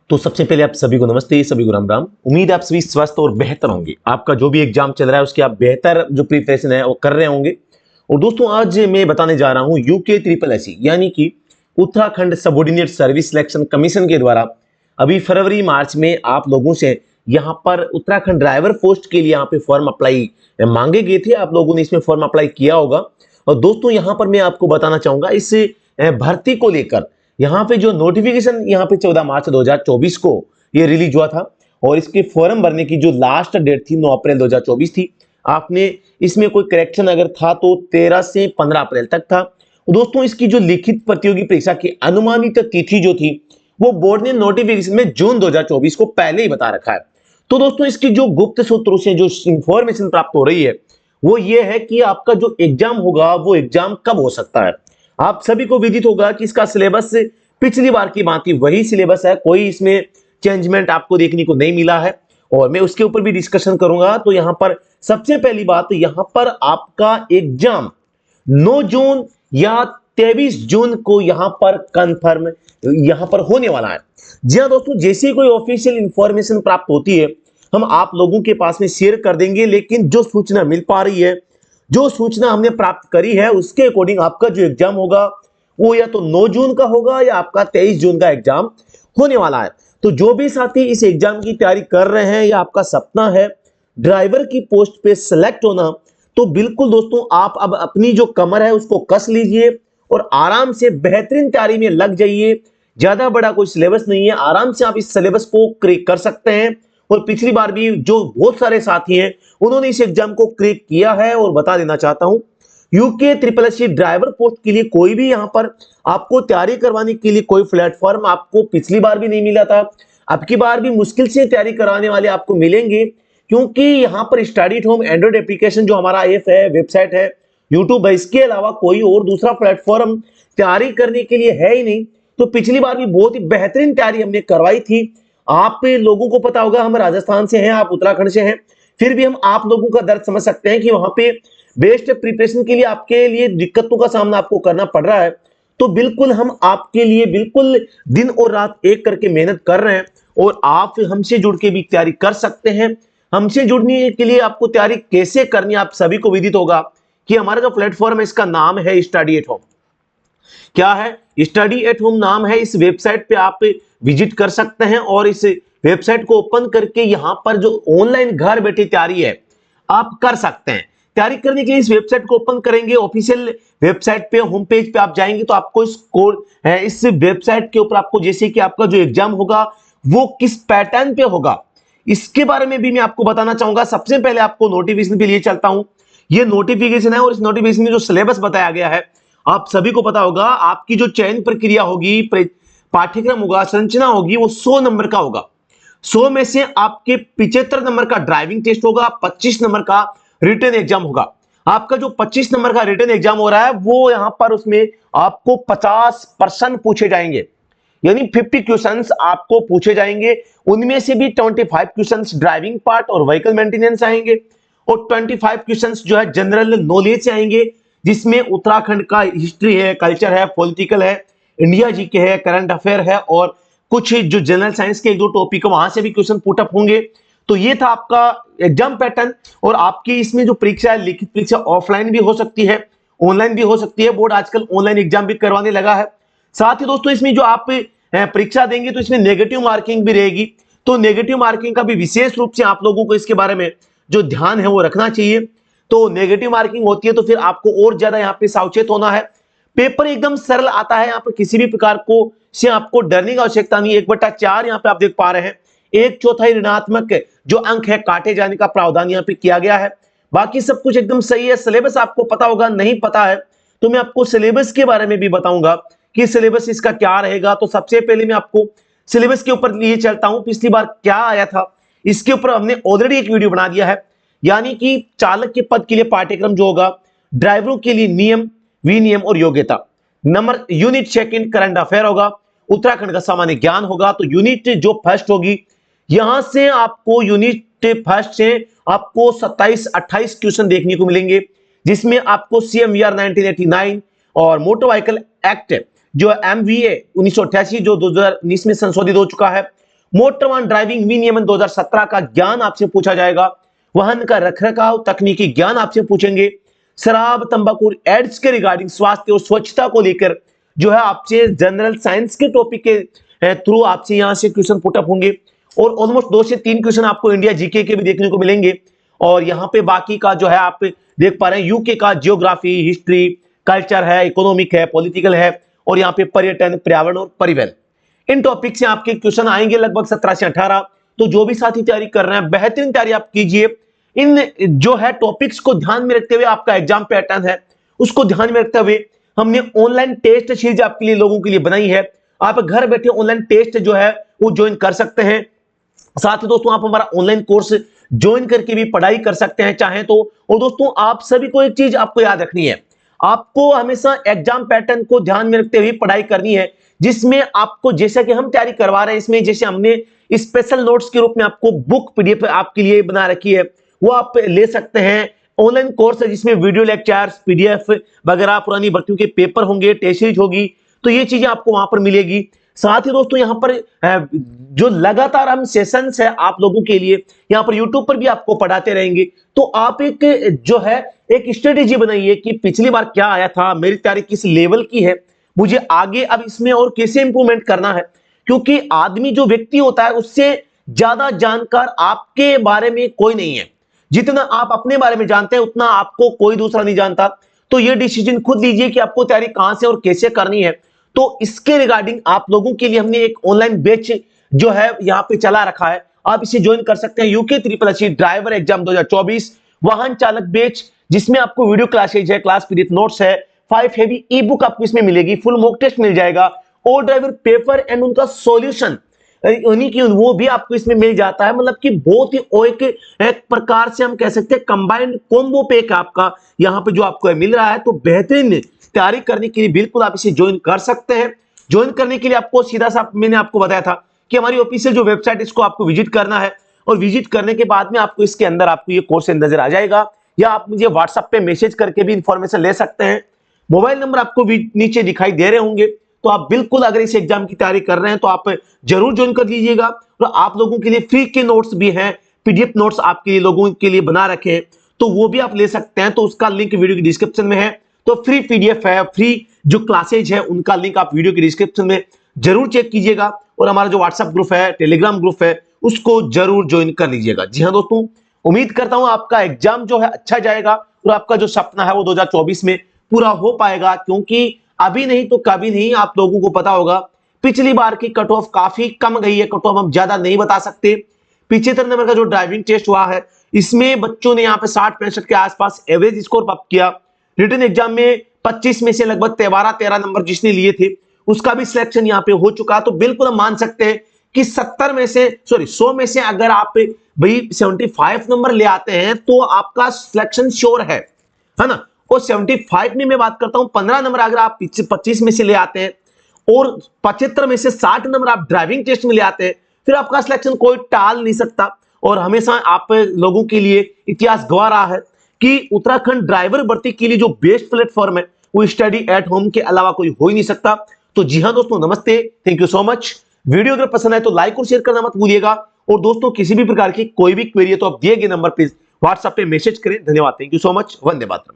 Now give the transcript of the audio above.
तो सबसे पहले आप सभी को नमस्ते, सभी को राम राम। उम्मीद है आप सभी स्वस्थ और बेहतर होंगे। आपका जो भी एग्जाम चल रहा है उसकी आप बेहतर जो प्रिपरेशन है वो कर रहे होंगे। और दोस्तों आज मैं बताने जा रहा हूं यूके ट्रिपल एससी यानी कि Uttarakhand subordinate service selection commission के द्वारा अभी फरवरी मार्च में आप लोगों से यहाँ पर उत्तराखंड ड्राइवर पोस्ट के लिए यहाँ पे फॉर्म अप्लाई मांगे गए थे। आप लोगों ने इसमें फॉर्म अप्लाई किया होगा। और दोस्तों यहाँ पर मैं आपको बताना चाहूंगा इस भर्ती को लेकर यहाँ पे जो नोटिफिकेशन यहाँ पे 14 मार्च 2024 को ये रिलीज हुआ था और इसके फॉर्म भरने की जो लास्ट डेट थी 9 अप्रैल 2024 थी। आपने इसमें कोई करेक्शन अगर था तो 13 से 15 अप्रैल तक था। दोस्तों इसकी जो लिखित प्रतियोगी परीक्षा की अनुमानित तिथि जो थी वो बोर्ड ने नोटिफिकेशन में जून 2024 को पहले ही बता रखा है। तो दोस्तों इसकी जो गुप्त सूत्रों से जो इंफॉर्मेशन प्राप्त हो रही है वो ये है कि आपका जो एग्जाम होगा वो एग्जाम कब हो सकता है। आप सभी को विदित होगा कि इसका सिलेबस पिछली बार की भांति वही सिलेबस है, कोई इसमें चेंजमेंट आपको देखने को नहीं मिला है और मैं उसके ऊपर भी डिस्कशन करूंगा। तो यहां पर सबसे पहली बात, यहां पर आपका एग्जाम 9 जून या 23 जून को यहां पर कंफर्म यहां पर होने वाला है। जी हाँ दोस्तों, जैसे कोई ऑफिशियल इंफॉर्मेशन प्राप्त होती है हम आप लोगों के पास में शेयर कर देंगे। लेकिन जो सूचना मिल पा रही है, जो सूचना हमने प्राप्त करी है उसके अकॉर्डिंग आपका जो एग्जाम होगा वो या तो 9 जून का होगा या आपका 23 जून का एग्जाम होने वाला है। तो जो भी साथी इस एग्जाम की तैयारी कर रहे हैं या आपका सपना है ड्राइवर की पोस्ट पे सिलेक्ट होना, तो बिल्कुल दोस्तों आप अब अपनी जो कमर है उसको कस लीजिए और आराम से बेहतरीन तैयारी में लग जाइए। ज्यादा बड़ा कोई सिलेबस नहीं है, आराम से आप इस सिलेबस को क्रैक कर सकते हैं। और पिछली बार भी जो बहुत सारे साथी हैं उन्होंने इस एग्जाम को क्रैक किया है। और बता देना चाहता हूं UK triple SC driver post के लिए कोई भी यहां पर आपको तैयारी करवाने के लिए कोई प्लेटफॉर्म आपको पिछली बार भी नहीं मिला था, अब की बार भी मुश्किल से तैयारी कराने वाले आपको मिलेंगे। क्योंकि यहां पर study at home Android application जो हमारा ऐप है, वेबसाइट है, यूट्यूब है, इसके अलावा कोई और दूसरा प्लेटफॉर्म तैयारी करने के लिए है ही नहीं। तो पिछली बार भी बहुत ही बेहतरीन तैयारी हमने करवाई थी। आप लोगों को पता होगा हम राजस्थान से हैं, आप उत्तराखंड से हैं, फिर भी हम आप लोगों का दर्द समझ सकते हैं कि वहां पे बेस्ट प्रिपरेशन के लिए आपके लिए दिक्कतों का सामना आपको करना पड़ रहा है। तो बिल्कुल हम आपके लिए बिल्कुल दिन और रात एक करके मेहनत कर रहे हैं और आप हमसे जुड़ के भी तैयारी कर सकते हैं। हमसे जुड़ने के लिए आपको तैयारी कैसे करनी है आप सभी को विदित होगा कि हमारा जो प्लेटफॉर्म है इसका नाम है स्टडी एट होम। क्या है? स्टडी एट होम नाम है। इस वेबसाइट पे आप विजिट कर सकते हैं और इस वेबसाइट को ओपन करके यहां पर जो ऑनलाइन घर बैठे तैयारी है आप कर सकते हैं। तैयारी करने के लिए इस वेबसाइट को ओपन करेंगे, ऑफिशियल वेबसाइट पे होम पेज पे आप जाएंगे तो आपको इस कोड है, इस वेबसाइट के ऊपर आपको जैसे कि आपका जो एग्जाम होगा वो किस पैटर्न पे होगा इसके बारे में भी मैं आपको बताना चाहूंगा। सबसे पहले आपको नोटिफिकेशन पे लिए चलता हूं। ये नोटिफिकेशन है और इस नोटिफिकेशन में जो सिलेबस बताया गया है आप सभी को पता होगा। आपकी जो चयन प्रक्रिया होगी, पाठ्यक्रम होगा, संरचना होगी, वो 100 नंबर का होगा। 100 में से आपके 75 नंबर का ड्राइविंग टेस्ट होगा, 25 नंबर का रिटन एग्जाम होगा। आपका जो 25 नंबर का रिटन एग्जाम हो रहा है वो यहां पर उसमें आपको 50% पूछे जाएंगे, यानी 50 क्वेश्चंस आपको पूछे जाएंगे। उनमें से भी 25 क्वेश्चंस ड्राइविंग पार्ट और व्हीकल मेंटेनेंस आएंगे और 25 क्वेश्चंस जो है जनरल नॉलेज से आएंगे, जिसमें उत्तराखंड का हिस्ट्री है, कल्चर है, पॉलिटिकल है, इंडिया जीके है, करंट अफेयर है और कुछ जो जनरल साइंस के एक दो टॉपिक है वहां से भी क्वेश्चन पुट अप होंगे। तो ये था आपका एग्जाम पैटर्न। और आपकी इसमें जो परीक्षा है, लिखित परीक्षा ऑफलाइन भी हो सकती है, ऑनलाइन भी हो सकती है। बोर्ड आजकल ऑनलाइन एग्जाम भी करवाने लगा है। साथ ही दोस्तों इसमें जो आप परीक्षा देंगे तो इसमें नेगेटिव मार्किंग भी रहेगी। तो नेगेटिव मार्किंग का भी विशेष रूप से आप लोगों को इसके बारे में जो ध्यान है वो रखना चाहिए। तो नेगेटिव मार्किंग होती है तो फिर आपको और ज्यादा यहाँ पे सावचेत होना है। पेपर एकदम सरल आता है, यहाँ पर किसी भी प्रकार को से आपको डरने की आवश्यकता नहीं है। 1/4 यहाँ पे आप देख पा रहे हैं, 1/4 ऋणात्मक जो अंक है काटे जाने का प्रावधान यहाँ पे किया गया है। बाकी सब कुछ एकदम सही है। सिलेबस आपको पता होगा, नहीं पता है तो मैं आपको सिलेबस के बारे में भी बताऊंगा कि सिलेबस इसका क्या रहेगा। तो सबसे पहले मैं आपको सिलेबस के ऊपर लिए चलता हूं। पिछली बार क्या आया था इसके ऊपर हमने ऑलरेडी एक वीडियो बना दिया है, यानी कि चालक के पद के लिए पाठ्यक्रम जो होगा, ड्राइवरों के लिए नियम, विनियम और योग्यता, number unit second current affair होगा, उत्तराखंड का सामान्य ज्ञान होगा। तो यूनिट जो फर्स्ट होगी यहां से आपको यूनिट फर्स्ट से आपको 27-28 क्वेश्चन देखने को मिलेंगे, जिसमें आपको CMVR 1989 और मोटर व्हीकल एक्ट जो MVA 1988 जो 2019 में संशोधित हो चुका है मोटर वाहन ड्राइविंग विनियमन 2017 का ज्ञान आपसे पूछा जाएगा। वाहन का रखरखाव तकनीकी ज्ञान आपसे पूछेंगे। शराब तंबाकू एड्स के रिगार्डिंग स्वास्थ्य और स्वच्छता को लेकर जो है आपसे जनरल साइंस के टॉपिक के थ्रू आपसे यहां से क्वेश्चन पुटअप होंगे और ऑलमोस्ट 2 से 3 क्वेश्चन आपको इंडिया जीके के भी देखने को मिलेंगे। और यहाँ पे बाकी का जो है आप देख पा रहे हैं यूके का जियोग्राफी, हिस्ट्री, कल्चर है, इकोनॉमिक है, पॉलिटिकल है और यहाँ पे पर्यटन, पर्यावरण और परिवहन, इन टॉपिक से आपके क्वेश्चन आएंगे लगभग 17 से 18। तो जो भी साथी तैयारी कर रहे हैं बेहतरीन तैयारी आप कीजिए। इन जो है टॉपिक्स को ध्यान में रखते हुए आपका एग्जाम पैटर्न है उसको ध्यान में रखते हुए हमने ऑनलाइन टेस्ट सीरीज आपके लिए लोगों के लिए बनाई है। आप घर बैठे ऑनलाइन टेस्ट जो है वो ज्वाइन कर सकते हैं। साथ ही दोस्तों आप हमारा ऑनलाइन कोर्स ज्वाइन करके भी पढ़ाई कर सकते हैं चाहें तो। और दोस्तों आप सभी को एक चीज आपको याद रखनी है, आपको हमेशा एग्जाम पैटर्न को ध्यान में रखते हुए पढ़ाई करनी है, जिसमें आपको जैसा कि हम तैयारी करवा रहे हैं इसमें जैसे हमने स्पेशल नोट्स के रूप में आपको बुक पीडीएफ आपके लिए बना रखी है वो आप ले सकते हैं। ऑनलाइन कोर्स है जिसमें वीडियो लेक्चर्स, पीडीएफ वगैरह, पुरानी भर्तियों के पेपर होंगे, टेस्ट सीरीज होगी, तो ये चीजें आपको वहां पर मिलेगी। साथ ही दोस्तों यहाँ पर जो लगातार हम सेशंस है आप लोगों के लिए यहाँ पर यूट्यूब पर भी आपको पढ़ाते रहेंगे। तो आप एक जो है एक स्ट्रेटेजी बनाइए कि पिछली बार क्या आया था, मेरी तैयारी किस लेवल की है, मुझे आगे अब इसमें और कैसे इंप्रूवमेंट करना है। क्योंकि आदमी जो व्यक्ति होता है उससे ज्यादा जानकार आपके बारे में कोई नहीं है। जितना आप अपने बारे में जानते हैं उतना आपको कोई दूसरा नहीं जानता। तो ये डिसीजन खुद लीजिए कि आपको तैयारी कहां से और कैसे करनी है। तो इसके रिगार्डिंग आप लोगों के लिए हमने एक ऑनलाइन बैच जो है यहाँ पे चला रखा है, आप इसे ज्वाइन कर सकते हैं। यूके SSC ड्राइवर एग्जाम 2024 वाहन चालक बैच, जिसमें आपको वीडियो क्लासेज है, क्लास पीडीएफ नोट्स है, 5 हेवी ई बुक आपको इसमें मिलेगी, फुल मॉक टेस्ट मिल जाएगा और ड्राइवर पेपर एंड उनका सॉल्यूशन उन्हीं की वो भी आपको इसमें मिल जाता है। मतलब कि बहुत ही एक प्रकार से हम कह सकते हैं कंबाइंड कॉम्बो पैक आपका यहाँ पे जो आपको मिल रहा है। तो बेहतरीन तैयारी करने के लिए बिल्कुल आप इसे ज्वाइन कर सकते हैं। ज्वाइन करने के लिए आपको सीधा सा मैंने आपको बताया था कि हमारी ऑफिशियल जो वेबसाइट इसको आपको विजिट करना है और विजिट करने के बाद में आपको इसके अंदर आपको ये कोर्स नजर आ जाएगा, या आप मुझे व्हाट्सएप पे मैसेज करके भी इंफॉर्मेशन ले सकते हैं। मोबाइल नंबर आपको नीचे दिखाई दे रहे होंगे। तो आप बिल्कुल अगर इस एग्जाम की तैयारी कर रहे हैं तो आप जरूर ज्वाइन कर लीजिएगा। और आप लोगों के लिए फ्री के नोट्स भी हैं, पीडीएफ नोट्स आपके लिए लोगों के लिए बना रखे हैं, तो वो भी आप ले सकते हैं। तो उसका लिंक वीडियो की डिस्क्रिप्शन में है। तो फ्री पीडीएफ है, फ्री जो क्लासेज है उनका लिंक आप वीडियो की डिस्क्रिप्शन में जरूर चेक कीजिएगा। और हमारा जो व्हाट्सएप ग्रुप है, टेलीग्राम ग्रुप है, उसको जरूर ज्वाइन कर लीजिएगा। जी हाँ दोस्तों, उम्मीद करता हूं आपका एग्जाम जो है अच्छा जाएगा और आपका जो सपना है वो 2024 में पूरा हो पाएगा। क्योंकि अभी नहीं तो कभी नहीं, आप लोगों को पता होगा पिछली बार की कट ऑफ काफी कम गई है। कट ऑफ हम ज्यादा नहीं बता सकते। 75 नंबर का जो ड्राइविंग टेस्ट हुआ है इसमें बच्चों ने यहाँ पे 60-65 के आसपास एवरेज स्कोर प्राप्त किया। रिटन एग्जाम में 25 में से लगभग 13 नंबर जिसने लिए थे उसका भी सिलेक्शन यहाँ पे हो चुका। तो बिल्कुल हम मान सकते हैं कि 100 में से अगर आप भाई 75 नंबर ले आते हैं तो आपका सिलेक्शन श्योर है ना। और 75 में मैं बात करता हूं 15 नंबर अगर आप 25 में से ले आते हैं और 75 में से 60 नंबर आप ड्राइविंग टेस्ट में ले आते हैं, फिर आपका सिलेक्शन कोई टाल नहीं सकता। और हमेशा आप लोगों के लिए इतिहास गवाह रहा है कि उत्तराखंड ड्राइवर भर्ती के लिए जो बेस्ट प्लेटफॉर्म है वो स्टडी एट होम के अलावा कोई हो ही नहीं सकता। तो जी हाँ दोस्तों, नमस्ते, thank you so much. Video अगर पसंद आए तो लाइक और शेयर करना मत भूलिएगा। और दोस्तों किसी भी प्रकार की कोई भी क्वेरी है तो आप दिए गए नंबर प्लीज व्हाट्सएप पे मैसेज करें। धन्यवाद, thank you so much, Vande Mataram.